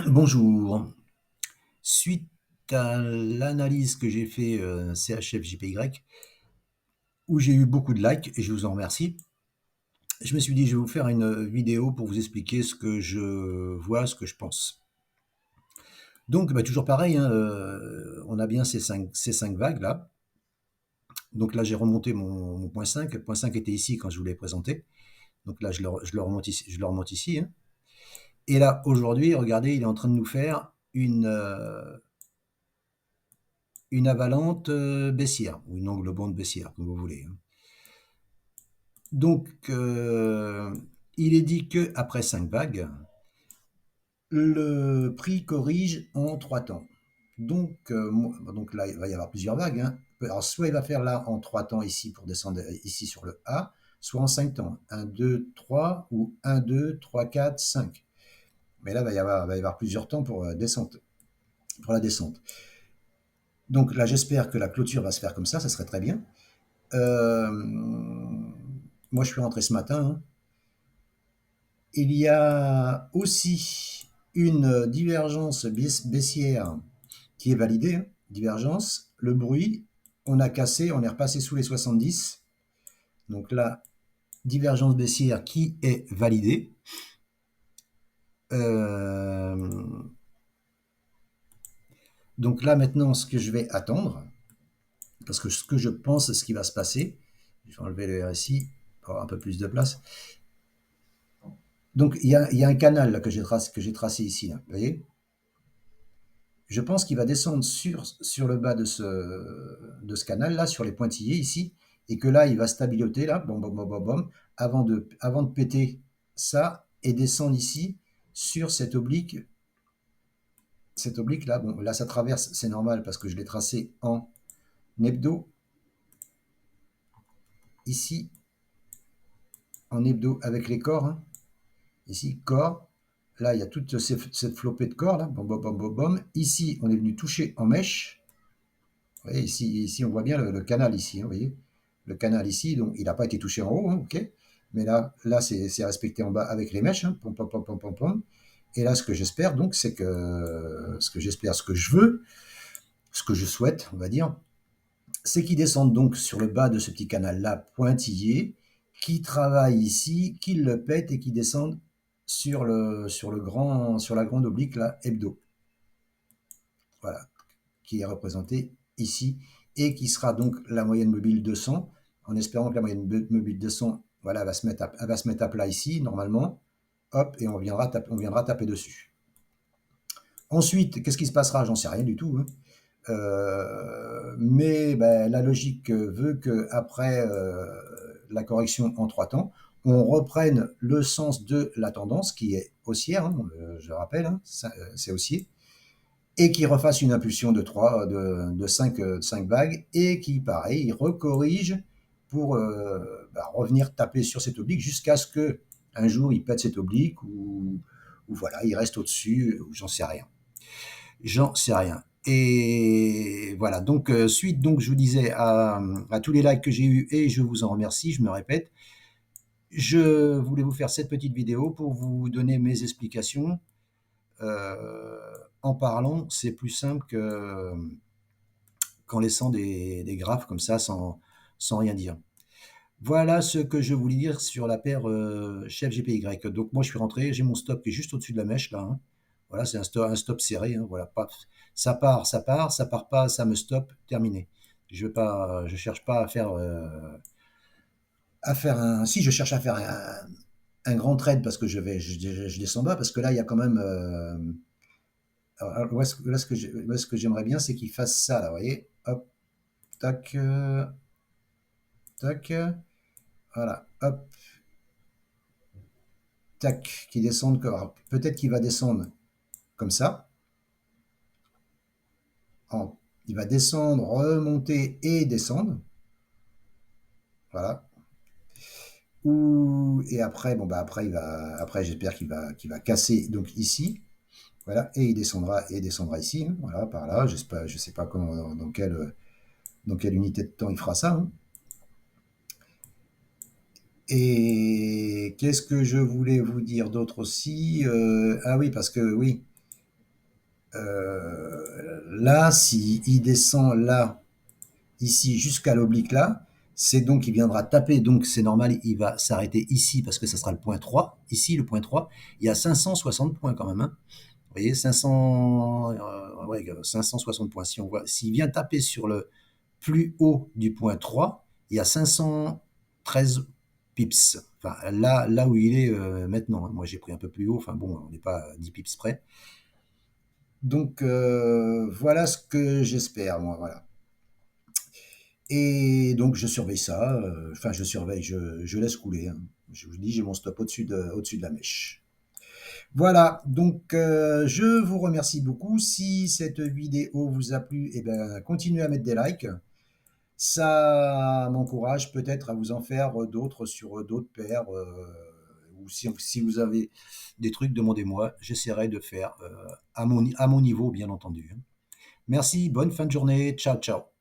Bonjour. Suite à l'analyse que j'ai fait CHFJPY, où j'ai eu beaucoup de likes, et je vous en remercie, je me suis dit, je vais vous faire une vidéo pour vous expliquer ce que je vois, ce que je pense. Donc, bah, toujours pareil, hein, on a bien ces cinq vagues là. Donc là, j'ai remonté mon point 5. Le point 5 était ici quand je vous l'ai présenté. Donc là, je le remonte ici. Hein. Et là, aujourd'hui, regardez, il est en train de nous faire une avalante baissière, ou une englobante baissière, comme vous voulez. Donc, il est dit qu'après 5 vagues, le prix corrige en 3 temps. Donc là, il va y avoir plusieurs vagues. Hein. Alors, soit il va faire là en 3 temps ici pour descendre ici sur le A, soit en 5 temps. 1, 2, 3 ou 1, 2, 3, 4, 5. Mais là, il va y avoir plusieurs temps pour la descente. Donc là, j'espère que la clôture va se faire comme ça serait très bien. Euh, Moi, je suis rentré ce matin. Hein. Il y a aussi une divergence baissière qui est validée. Hein. Divergence, le bruit, on a cassé, on est repassé sous les 70. Donc là, divergence baissière qui est validée. Donc là, maintenant, ce que je vais attendre, parce que ce que je pense, ce qui va se passer, je vais enlever le RSI pour avoir un peu plus de place. Donc, il y a un canal là, que j'ai tracé ici, là, vous voyez. Je pense qu'il va descendre sur le bas de ce canal-là, sur les pointillés ici, et que là, il va stabiloter, là, bom, bom, bom, bom, bom, avant de péter ça et descendre ici sur cette oblique. Cette oblique-là, bon, là, ça traverse, c'est normal parce que je l'ai tracé en hebdo, ici, en hebdo avec les corps, hein. Ici, corps. Là, il y a toute cette flopée de corps, là, bom, bom, bom, bom, bom. Ici, on est venu toucher en mèche. Vous voyez, ici, on voit bien le canal ici, hein, vous voyez. Le canal ici, donc il n'a pas été touché en haut, hein, ok. Mais là c'est respecté en bas avec les mèches, hein, pom, pom, pom, pom, pom, pom. Et là, ce que j'espère, donc, c'est que ce que je veux, ce que je souhaite, on va dire, c'est qu'ils descendent donc sur le bas de ce petit canal-là pointillé, qui travaille ici, qu'ils le pètent et qui descendent sur la grande oblique, là, hebdo. Voilà, qui est représenté ici, et qui sera donc la moyenne mobile 200, en espérant que la moyenne mobile 200, voilà, elle va se mettre à plat ici, normalement, hop, et on viendra taper dessus. Ensuite, qu'est-ce qui se passera? J'en sais rien du tout. Hein. Mais ben, la logique veut qu'après la correction en 3 temps, on reprenne le sens de la tendance qui est haussière, hein, je rappelle, hein, c'est haussier, et qui refasse une impulsion de 5 vagues, et qui, pareil, recorrige pour revenir taper sur cette oblique jusqu'à ce que un jour il pète cette oblique, ou voilà, il reste au-dessus, ou j'en sais rien. J'en sais rien. Et voilà, donc suite, donc je vous disais à tous les likes que j'ai eus, et je vous en remercie, je me répète, je voulais vous faire cette petite vidéo pour vous donner mes explications. En parlant, c'est plus simple qu'en laissant des graphes comme ça sans rien dire. Voilà ce que je voulais dire sur la paire chef GPY. Donc moi je suis rentré, j'ai mon stop qui est juste au-dessus de la mèche là. Hein. Voilà, c'est un stop serré. Hein, voilà, paf. Ça part, ça part pas, ça me stoppe, terminé. Je cherche pas à faire un. Si je cherche à faire un grand trade parce que je descends bas, parce que là il y a quand même. Alors, là, ce que j'aimerais bien, c'est qu'il fasse ça là, vous voyez. Hop, tac, tac, voilà, hop, tac, qui descende. Peut-être qu'il va descendre comme ça. Il va descendre, remonter et descendre. Voilà. Et après, bon bah après j'espère qu'il va casser donc ici. Voilà, et il descendra ici. Hein, voilà, par là. Je sais pas comment, dans quelle unité de temps il fera ça. Hein. Et qu'est-ce que je voulais vous dire d'autre aussi? Ah oui, parce que oui. Là, s'il descend là, ici, jusqu'à l'oblique là, c'est donc il viendra taper, donc c'est normal, il va s'arrêter ici parce que ça sera le point 3. Ici, le point 3, il y a 560 points quand même. Hein. Vous voyez, 500, ouais, 560 points. Si on voit, s'il vient taper sur le plus haut du point 3, il y a 513 pips. Enfin, là où il est maintenant. Hein. Moi, j'ai pris un peu plus haut. Enfin bon, on n'est pas à 10 pips près. Donc voilà ce que j'espère, moi, voilà. Et donc je surveille ça, enfin je surveille, je laisse couler. Hein. Je vous dis, j'ai mon stop au-dessus de la mèche. Voilà, donc je vous remercie beaucoup. Si cette vidéo vous a plu, eh ben, continuez à mettre des likes. Ça m'encourage peut-être à vous en faire d'autres sur d'autres paires. Ou si vous avez des trucs, demandez-moi. J'essaierai de faire à mon niveau, bien entendu. Merci, bonne fin de journée. Ciao, ciao.